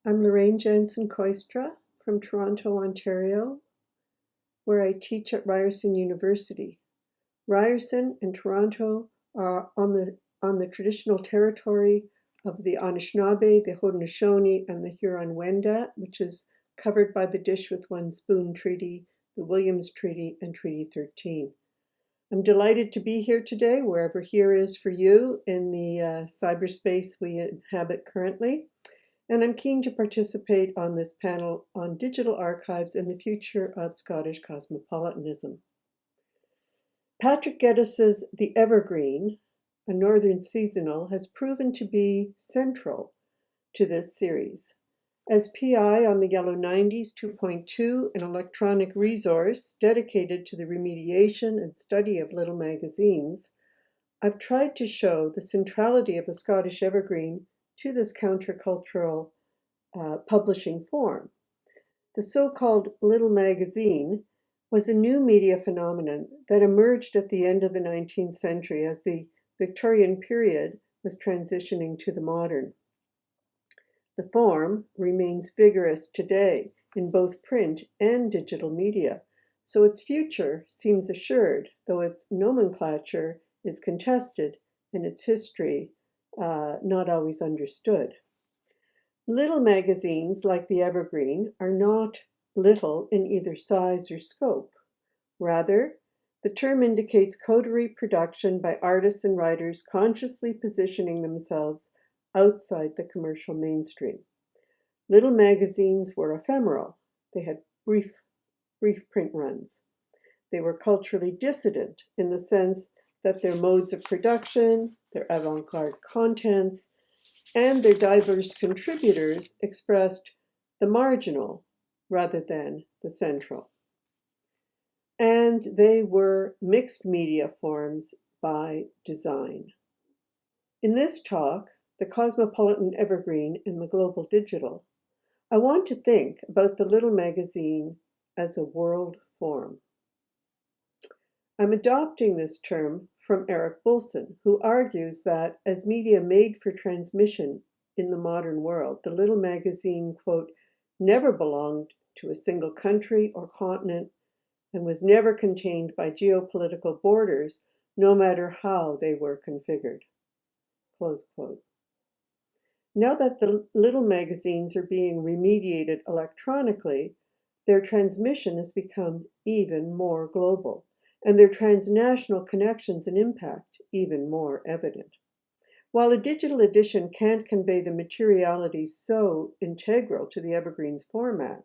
I'm Lorraine Janzen Kooistra from Toronto, Ontario, where I teach at Ryerson University. Ryerson and Toronto are on the traditional territory of the Anishinaabe, the Haudenosaunee, and the Huron-Wendat, which is covered by the Dish with One Spoon Treaty, the Williams Treaty, and Treaty 13. I'm delighted to be here today, wherever here is for you in the cyberspace we inhabit currently. And I'm keen to participate on this panel on digital archives and the future of Scottish cosmopolitanism. Patrick Geddis's The Evergreen, a northern seasonal, has proven to be central to this series. As PI on the Yellow 90s 2.2, an electronic resource dedicated to the remediation and study of little magazines, I've tried to show the centrality of the Scottish Evergreen to this countercultural publishing form. The so-called little magazine was a new media phenomenon that emerged at the end of the 19th century as the Victorian period was transitioning to the modern. The form remains vigorous today in both print and digital media, so its future seems assured, though its nomenclature is contested and its history not always understood. Little magazines like the Evergreen are not little in either size or scope. Rather, the term indicates coterie production by artists and writers consciously positioning themselves outside the commercial mainstream. Little magazines were ephemeral. They had brief print runs. They were culturally dissident in the sense that their modes of production, their avant-garde contents, and their diverse contributors expressed the marginal rather than the central. And they were mixed media forms by design. In this talk, The Cosmopolitan Evergreen and the Global Digital, I want to think about the little magazine as a world form. I'm adopting this term from Eric Bolson, who argues that as media made for transmission in the modern world, the little magazine, quote, never belonged to a single country or continent and was never contained by geopolitical borders, no matter how they were configured, close quote. Now that the little magazines are being remediated electronically, their transmission has become even more global, and their transnational connections and impact even more evident. While a digital edition can't convey the materiality so integral to the Evergreen's format,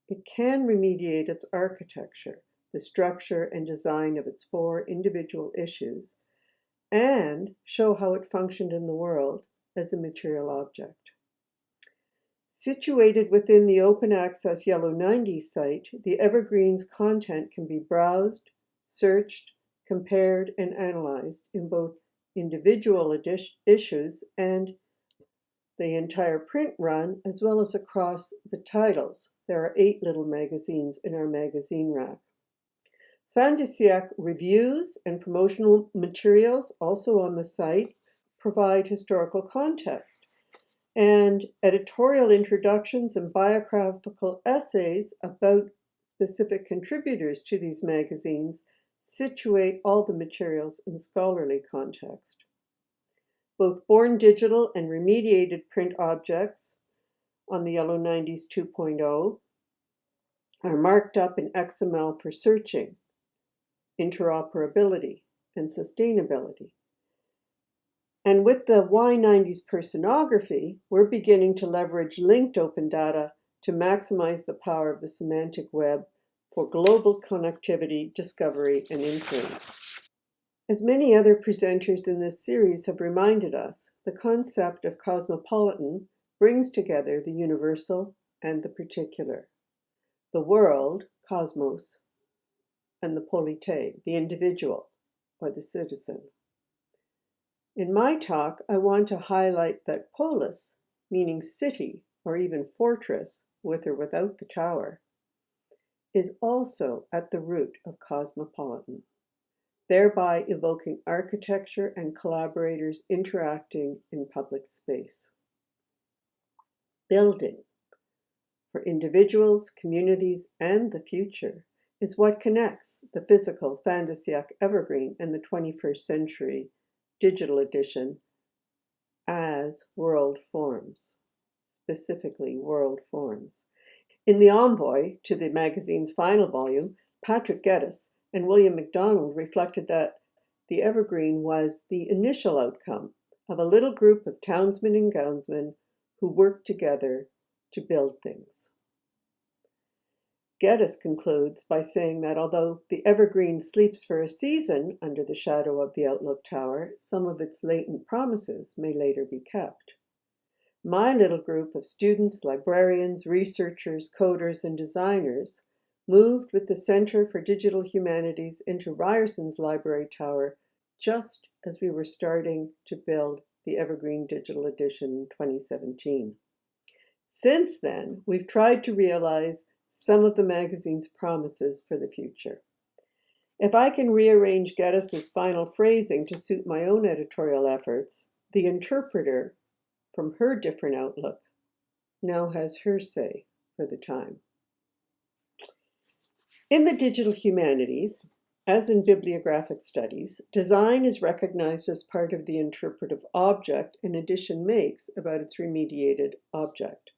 it can remediate its architecture, the structure and design of its 4 individual issues, and show how it functioned in the world as a material object. Situated within the open access Yellow 90s site, the Evergreen's content can be browsed, searched, compared, and analyzed in both individual issues and the entire print run, as well as across the titles. There are 8 little magazines in our magazine rack. Fin de siècle reviews and promotional materials, also on the site, provide historical context, and editorial introductions and biographical essays about specific contributors to these magazines situate all the materials in scholarly context. Both born digital and remediated print objects on the Yellow 90s 2.0 are marked up in XML for searching, interoperability, and sustainability. And with the Y90s personography, we're beginning to leverage linked open data to maximize the power of the semantic web for global connectivity, discovery, and influence. As many other presenters in this series have reminded us, the concept of cosmopolitan brings together the universal and the particular, the world, cosmos, and the polité, the individual or the citizen. In my talk, I want to highlight that polis, meaning city or even fortress, with or without the tower, is also at the root of cosmopolitan, thereby evoking architecture and collaborators interacting in public space. Building, for individuals, communities, and the future, is what connects the physical Fantasiac Evergreen and the 21st century digital edition as world forms, specifically world forms. In the envoy to the magazine's final volume, Patrick Geddes and William MacDonald reflected that the Evergreen was the initial outcome of a little group of townsmen and gownsmen who worked together to build things. Geddes concludes by saying that although the Evergreen sleeps for a season under the shadow of the Outlook Tower, some of its latent promises may later be kept. My little group of students, librarians, researchers, coders, and designers moved with the Center for Digital Humanities into Ryerson's library tower just as we were starting to build the Evergreen Digital Edition in 2017. Since then, we've tried to realize some of the magazine's promises for the future. If I can rearrange Geddes' final phrasing to suit my own editorial efforts, the interpreter, from her different outlook, now has her say for the time. In the digital humanities, as in bibliographic studies, design is recognized as part of the interpretive object an edition makes about its remediated object.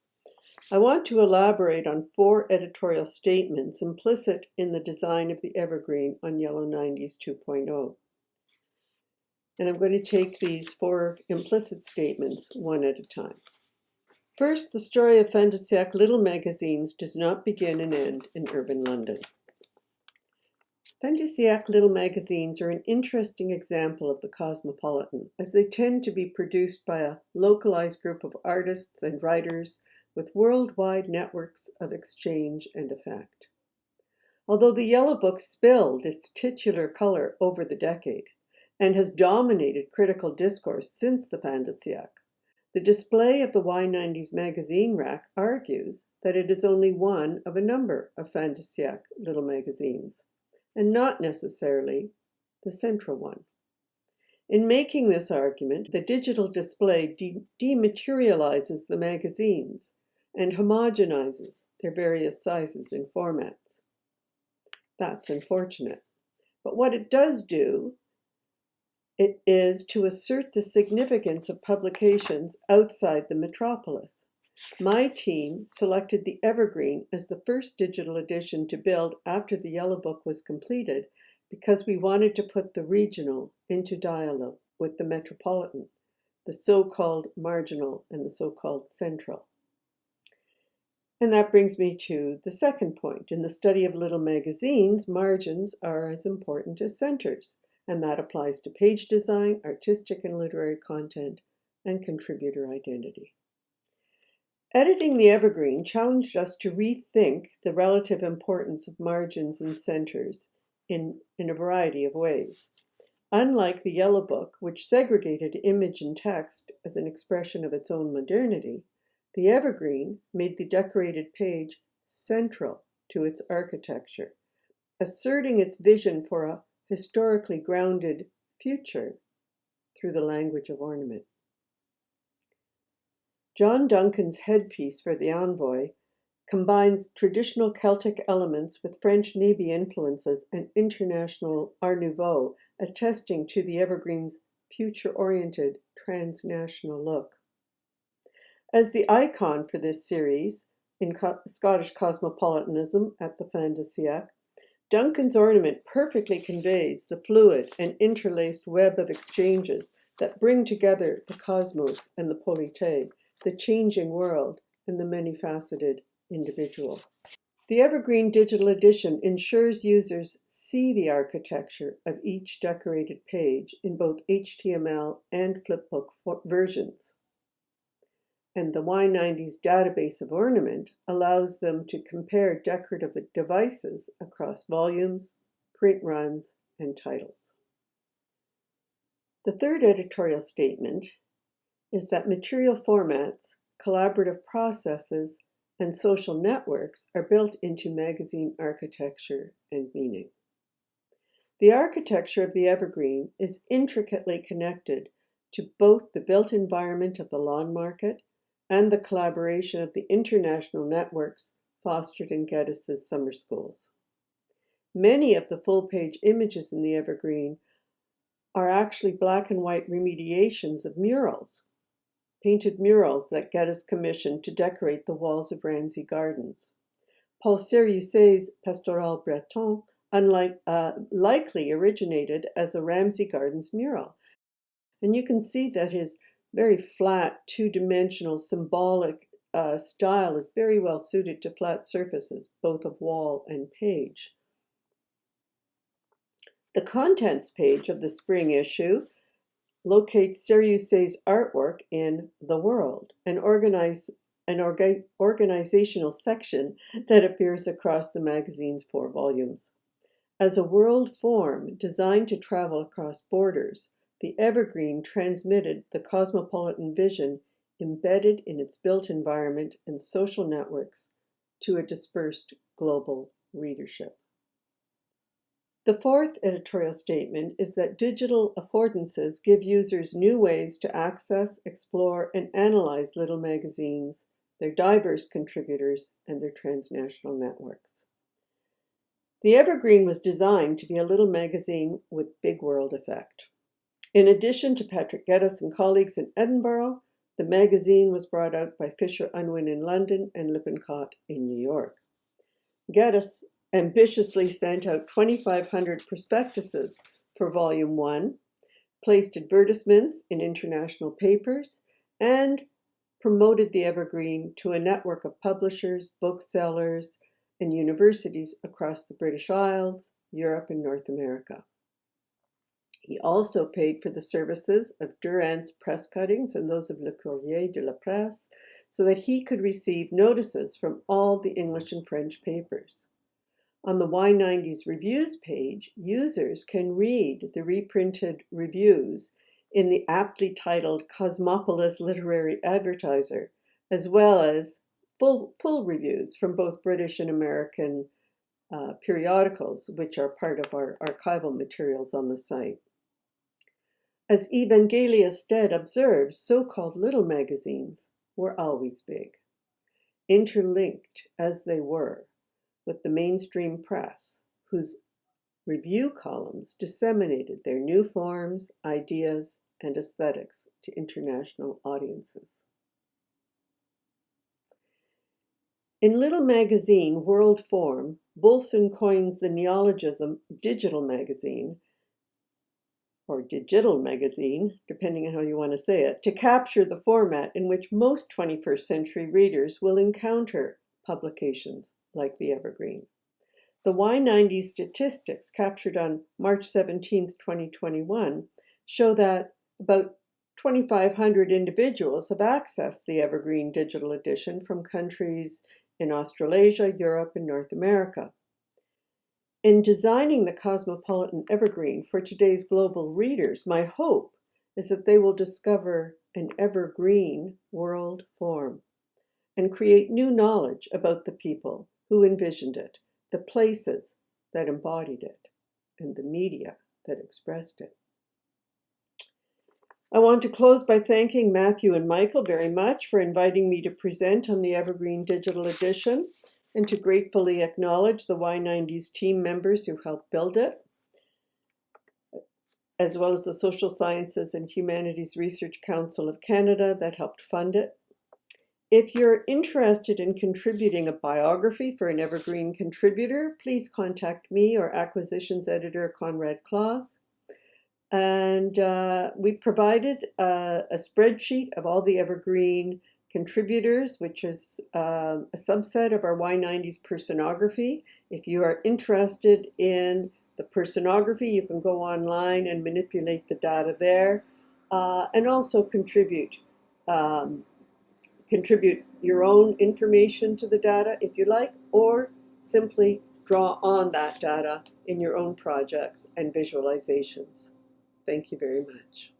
I want to elaborate on 4 editorial statements implicit in the design of the Evergreen on Yellow 90s 2.0. And I'm going to take these 4 implicit statements one at a time. First, the story of Fantasiac little magazines does not begin and end in urban London. Fantasiac little magazines are an interesting example of the Cosmopolitan, as they tend to be produced by a localized group of artists and writers with worldwide networks of exchange and effect. Although the Yellow Book spilled its titular color over the decade and has dominated critical discourse since the Fantasiac, the display of the Y90's magazine rack argues that it is only one of a number of Fantasiac little magazines, and not necessarily the central one. In making this argument, the digital display dematerializes the magazines and homogenizes their various sizes and formats. That's unfortunate. But what it does do, it is to assert the significance of publications outside the metropolis. My team selected the Evergreen as the first digital edition to build after the Yellow Book was completed because we wanted to put the regional into dialogue with the metropolitan, the so-called marginal and the so-called central. And that brings me to the second point. In the study of little magazines, margins are as important as centers, and that applies to page design, artistic and literary content, and contributor identity. Editing the Evergreen challenged us to rethink the relative importance of margins and centers in a variety of ways. Unlike the Yellow Book, which segregated image and text as an expression of its own modernity, the Evergreen made the decorated page central to its architecture, asserting its vision for a historically grounded future through the language of ornament. John Duncan's headpiece for the Envoy combines traditional Celtic elements with French Navy influences and international Art Nouveau, attesting to the Evergreen's future-oriented transnational look. As the icon for this series in Scottish cosmopolitanism at the Fantasiac, Duncan's ornament perfectly conveys the fluid and interlaced web of exchanges that bring together the cosmos and the polité, the changing world and the many-faceted individual. The Evergreen Digital Edition ensures users see the architecture of each decorated page in both HTML and flipbook versions. And the Y90's database of ornament allows them to compare decorative devices across volumes, print runs, and titles. The third editorial statement is that material formats, collaborative processes, and social networks are built into magazine architecture and meaning. The architecture of the Evergreen is intricately connected to both the built environment of the lawn market and the collaboration of the international networks fostered in Geddes' summer schools. Many of the full-page images in the Evergreen are actually black and white remediations of murals, painted murals that Geddes commissioned to decorate the walls of Ramsay Gardens. Paul Sériusse's Pastoral Breton likely originated as a Ramsay Gardens mural. And you can see that his very flat, two-dimensional, symbolic style is very well suited to flat surfaces, both of wall and page. The contents page of the spring issue locates Sériusse's artwork in The World, an organizational section that appears across the magazine's 4 volumes. As a world form designed to travel across borders, the Evergreen transmitted the cosmopolitan vision embedded in its built environment and social networks to a dispersed global readership. The 4th editorial statement is that digital affordances give users new ways to access, explore, and analyze little magazines, their diverse contributors, and their transnational networks. The Evergreen was designed to be a little magazine with big world effect. In addition to Patrick Geddes and colleagues in Edinburgh, the magazine was brought out by Fisher Unwin in London and Lippincott in New York. Geddes ambitiously sent out 2,500 prospectuses for Volume 1, placed advertisements in international papers, and promoted the Evergreen to a network of publishers, booksellers, and universities across the British Isles, Europe, and North America. He also paid for the services of Durant's press cuttings and those of Le Courrier de la Presse so that he could receive notices from all the English and French papers. On the Y90's reviews page, users can read the reprinted reviews in the aptly titled Cosmopolis Literary Advertiser, as well as full reviews from both British and American periodicals, which are part of our archival materials on the site. As Evangelia Stead observes, so-called little magazines were always big, interlinked as they were with the mainstream press, whose review columns disseminated their new forms, ideas, and aesthetics to international audiences. In Little Magazine World Form, Bolson coins the neologism digital magazine, or digital magazine, depending on how you want to say it, to capture the format in which most 21st century readers will encounter publications like the Evergreen. The Y90 statistics captured on March 17, 2021, show that about 2,500 individuals have accessed the Evergreen digital edition from countries in Australasia, Europe, and North America. In designing the Cosmopolitan Evergreen for today's global readers, my hope is that they will discover an evergreen world form and create new knowledge about the people who envisioned it, the places that embodied it, and the media that expressed it. I want to close by thanking Matthew and Michael very much for inviting me to present on the Evergreen Digital Edition, and to gratefully acknowledge the Y90's team members who helped build it, as well as the Social Sciences and Humanities Research Council of Canada that helped fund it. If you're interested in contributing a biography for an Evergreen contributor, please contact me or Acquisitions Editor Conrad Claus. And we've provided a spreadsheet of all the Evergreen contributors, which is a subset of our Y90's personography. If you are interested in the personography, you can go online and manipulate the data there, and also contribute your own information to the data if you like, or simply draw on that data in your own projects and visualizations. Thank you very much.